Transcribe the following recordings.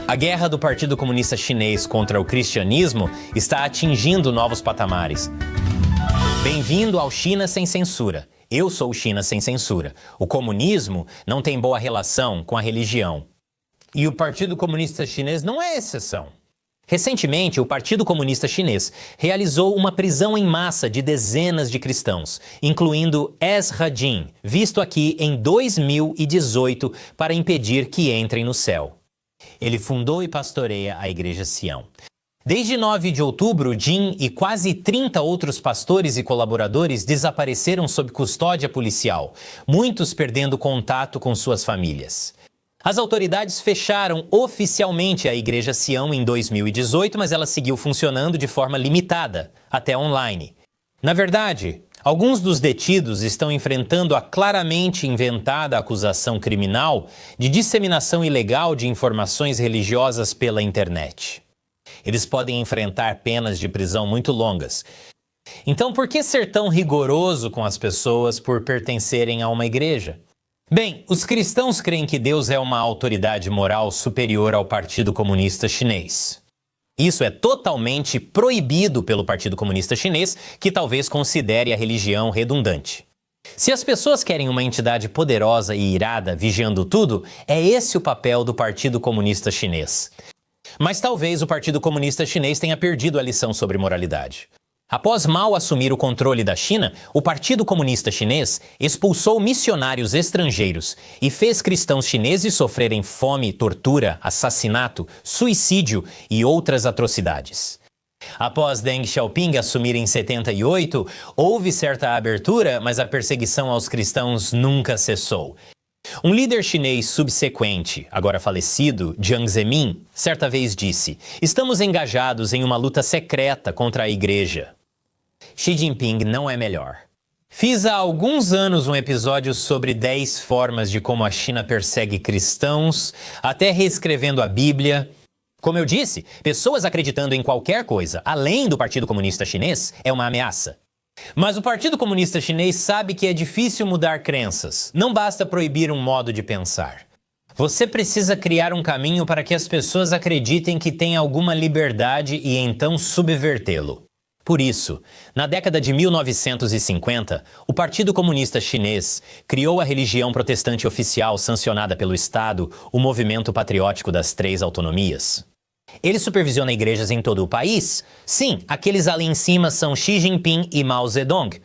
A guerra do Partido Comunista Chinês contra o cristianismo está atingindo novos patamares. Bem-vindo ao China Sem Censura. Eu sou o China Sem Censura. O comunismo não tem boa relação com a religião. E o Partido Comunista Chinês não é exceção. Recentemente, o Partido Comunista Chinês realizou uma prisão em massa de dezenas de cristãos, incluindo Ezra Jin, visto aqui em 2018 para impedir que entrem no céu. Ele fundou e pastoreia a Igreja Sião. Desde 9 de outubro, Jin e quase 30 outros pastores e colaboradores desapareceram sob custódia policial, muitos perdendo contato com suas famílias. As autoridades fecharam oficialmente a Igreja Sião em 2018, mas ela seguiu funcionando de forma limitada, até online. Na verdade, alguns dos detidos estão enfrentando a claramente inventada acusação criminal de disseminação ilegal de informações religiosas pela internet. Eles podem enfrentar penas de prisão muito longas. Então, por que ser tão rigoroso com as pessoas por pertencerem a uma igreja? Bem, os cristãos creem que Deus é uma autoridade moral superior ao Partido Comunista Chinês. Isso é totalmente proibido pelo Partido Comunista Chinês, que talvez considere a religião redundante. Se as pessoas querem uma entidade poderosa e irada vigiando tudo, é esse o papel do Partido Comunista Chinês. Mas talvez o Partido Comunista Chinês tenha perdido a lição sobre moralidade. Após Mao assumir o controle da China, o Partido Comunista Chinês expulsou missionários estrangeiros e fez cristãos chineses sofrerem fome, tortura, assassinato, suicídio e outras atrocidades. Após Deng Xiaoping assumir em 78, houve certa abertura, mas a perseguição aos cristãos nunca cessou. Um líder chinês subsequente, agora falecido, Jiang Zemin, certa vez disse: "Estamos engajados em uma luta secreta contra a igreja." Xi Jinping não é melhor. Fiz há alguns anos um episódio sobre 10 formas de como a China persegue cristãos, até reescrevendo a Bíblia. Como eu disse, pessoas acreditando em qualquer coisa, além do Partido Comunista Chinês, é uma ameaça. Mas o Partido Comunista Chinês sabe que é difícil mudar crenças. Não basta proibir um modo de pensar. Você precisa criar um caminho para que as pessoas acreditem que têm alguma liberdade e então subvertê-lo. Por isso, na década de 1950, o Partido Comunista Chinês criou a religião protestante oficial sancionada pelo Estado, o Movimento Patriótico das Três Autonomias. Ele supervisiona igrejas em todo o país? Sim, aqueles ali em cima são Xi Jinping e Mao Zedong.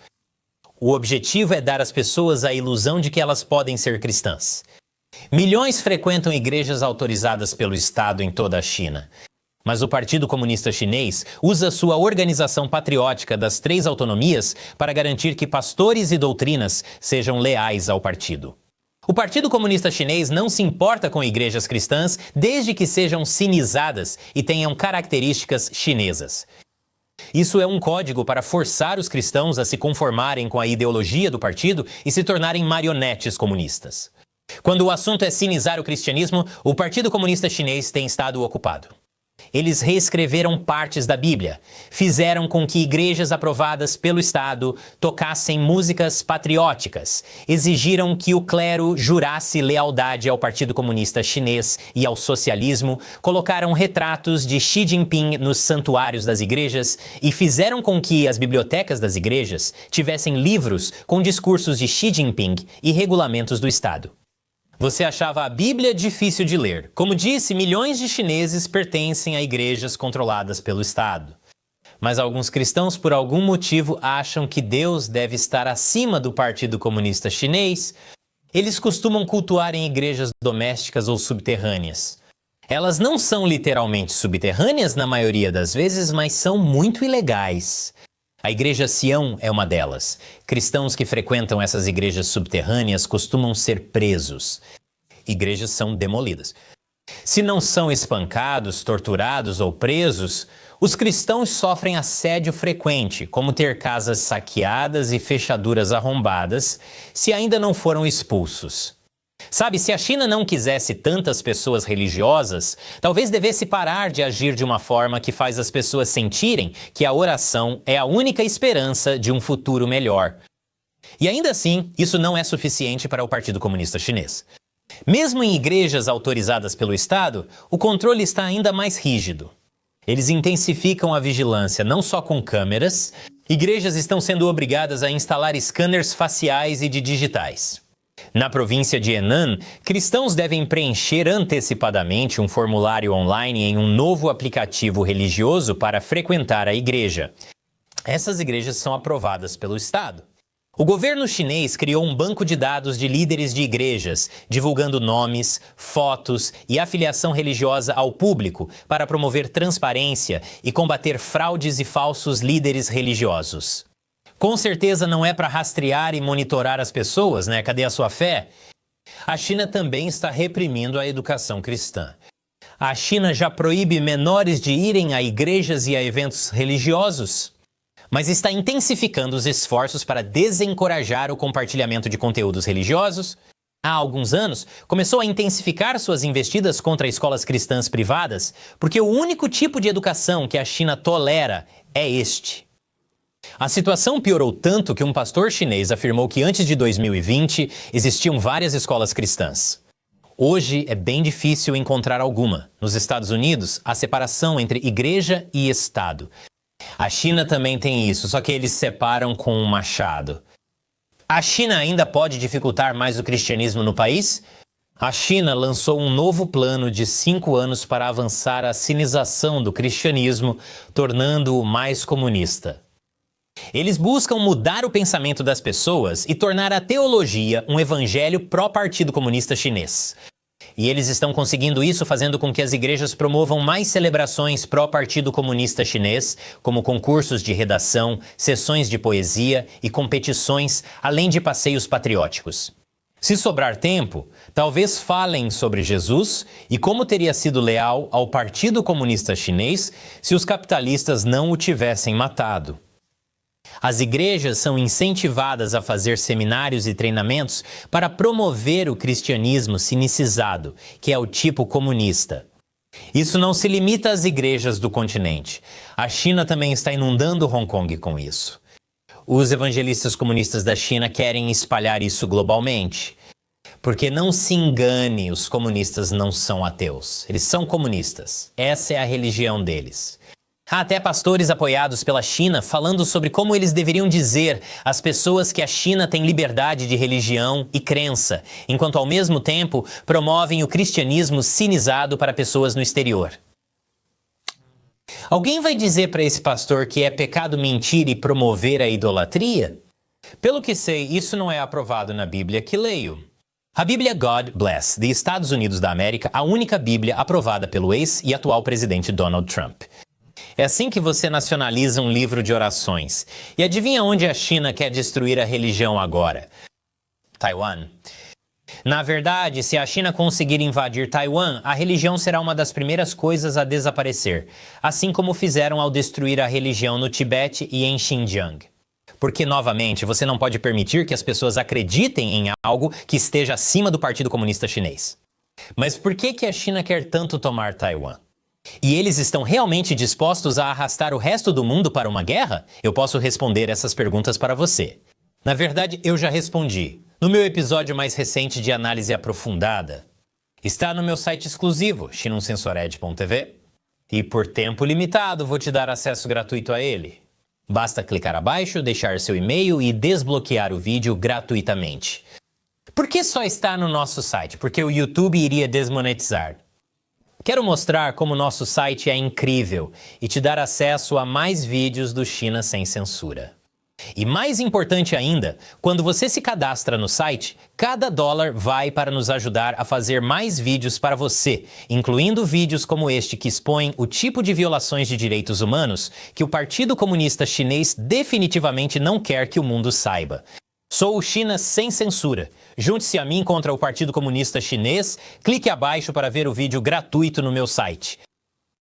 O objetivo é dar às pessoas a ilusão de que elas podem ser cristãs. Milhões frequentam igrejas autorizadas pelo Estado em toda a China. Mas o Partido Comunista Chinês usa sua organização patriótica das Três Autonomias para garantir que pastores e doutrinas sejam leais ao partido. O Partido Comunista Chinês não se importa com igrejas cristãs desde que sejam sinizadas e tenham características chinesas. Isso é um código para forçar os cristãos a se conformarem com a ideologia do partido e se tornarem marionetes comunistas. Quando o assunto é sinizar o cristianismo, o Partido Comunista Chinês tem estado ocupado. Eles reescreveram partes da Bíblia, fizeram com que igrejas aprovadas pelo Estado tocassem músicas patrióticas, exigiram que o clero jurasse lealdade ao Partido Comunista Chinês e ao socialismo, colocaram retratos de Xi Jinping nos santuários das igrejas e fizeram com que as bibliotecas das igrejas tivessem livros com discursos de Xi Jinping e regulamentos do Estado. Você achava a Bíblia difícil de ler. Como disse, milhões de chineses pertencem a igrejas controladas pelo Estado. Mas alguns cristãos, por algum motivo, acham que Deus deve estar acima do Partido Comunista Chinês. Eles costumam cultuar em igrejas domésticas ou subterrâneas. Elas não são literalmente subterrâneas na maioria das vezes, mas são muito ilegais. A Igreja Sião é uma delas. Cristãos que frequentam essas igrejas subterrâneas costumam ser presos. Igrejas são demolidas. Se não são espancados, torturados ou presos, os cristãos sofrem assédio frequente, como ter casas saqueadas e fechaduras arrombadas, se ainda não foram expulsos. Sabe, se a China não quisesse tantas pessoas religiosas, talvez devesse parar de agir de uma forma que faz as pessoas sentirem que a oração é a única esperança de um futuro melhor. E ainda assim, isso não é suficiente para o Partido Comunista Chinês. Mesmo em igrejas autorizadas pelo Estado, o controle está ainda mais rígido. Eles intensificam a vigilância não só com câmeras, igrejas estão sendo obrigadas a instalar scanners faciais e de digitais. Na província de Henan, cristãos devem preencher antecipadamente um formulário online em um novo aplicativo religioso para frequentar a igreja. Essas igrejas são aprovadas pelo Estado. O governo chinês criou um banco de dados de líderes de igrejas, divulgando nomes, fotos e afiliação religiosa ao público para promover transparência e combater fraudes e falsos líderes religiosos. Com certeza não é para rastrear e monitorar as pessoas, né? Cadê a sua fé? A China também está reprimindo a educação cristã. A China já proíbe menores de irem a igrejas e a eventos religiosos, mas está intensificando os esforços para desencorajar o compartilhamento de conteúdos religiosos. Há alguns anos, começou a intensificar suas investidas contra escolas cristãs privadas, porque o único tipo de educação que a China tolera é este. A situação piorou tanto que um pastor chinês afirmou que antes de 2020 existiam várias escolas cristãs. Hoje é bem difícil encontrar alguma. Nos Estados Unidos, há separação entre igreja e Estado. A China também tem isso, só que eles separam com um machado. A China ainda pode dificultar mais o cristianismo no país? A China lançou um novo plano de 5 anos para avançar a sinização do cristianismo, tornando-o mais comunista. Eles buscam mudar o pensamento das pessoas e tornar a teologia um evangelho pró-Partido Comunista Chinês. E eles estão conseguindo isso fazendo com que as igrejas promovam mais celebrações pró-Partido Comunista Chinês, como concursos de redação, sessões de poesia e competições, além de passeios patrióticos. Se sobrar tempo, talvez falem sobre Jesus e como teria sido leal ao Partido Comunista Chinês se os capitalistas não o tivessem matado. As igrejas são incentivadas a fazer seminários e treinamentos para promover o cristianismo sinicizado, que é o tipo comunista. Isso não se limita às igrejas do continente. A China também está inundando Hong Kong com isso. Os evangelistas comunistas da China querem espalhar isso globalmente. Porque não se engane, os comunistas não são ateus. Eles são comunistas. Essa é a religião deles. Há até pastores apoiados pela China falando sobre como eles deveriam dizer às pessoas que a China tem liberdade de religião e crença, enquanto ao mesmo tempo promovem o cristianismo cinizado para pessoas no exterior. Alguém vai dizer para esse pastor que é pecado mentir e promover a idolatria? Pelo que sei, isso não é aprovado na Bíblia que leio. A Bíblia God Bless, dos Estados Unidos da América, a única Bíblia aprovada pelo ex e atual presidente Donald Trump. É assim que você nacionaliza um livro de orações. E adivinha onde a China quer destruir a religião agora? Taiwan. Na verdade, se a China conseguir invadir Taiwan, a religião será uma das primeiras coisas a desaparecer, assim como fizeram ao destruir a religião no Tibete e em Xinjiang. Porque, novamente, você não pode permitir que as pessoas acreditem em algo que esteja acima do Partido Comunista Chinês. Mas por que a China quer tanto tomar Taiwan? E eles estão realmente dispostos a arrastar o resto do mundo para uma guerra? Eu posso responder essas perguntas para você. Na verdade, eu já respondi. No meu episódio mais recente de análise aprofundada. Está no meu site exclusivo, chinonsensored.tv. E por tempo limitado, vou te dar acesso gratuito a ele. Basta clicar abaixo, deixar seu e-mail e desbloquear o vídeo gratuitamente. Por que só está no nosso site? Porque o YouTube iria desmonetizar. Quero mostrar como nosso site é incrível e te dar acesso a mais vídeos do China Sem Censura. E mais importante ainda, quando você se cadastra no site, cada dólar vai para nos ajudar a fazer mais vídeos para você, incluindo vídeos como este que expõem o tipo de violações de direitos humanos que o Partido Comunista Chinês definitivamente não quer que o mundo saiba. Sou o China Sem Censura. Junte-se a mim contra o Partido Comunista Chinês. Clique abaixo para ver o vídeo gratuito no meu site.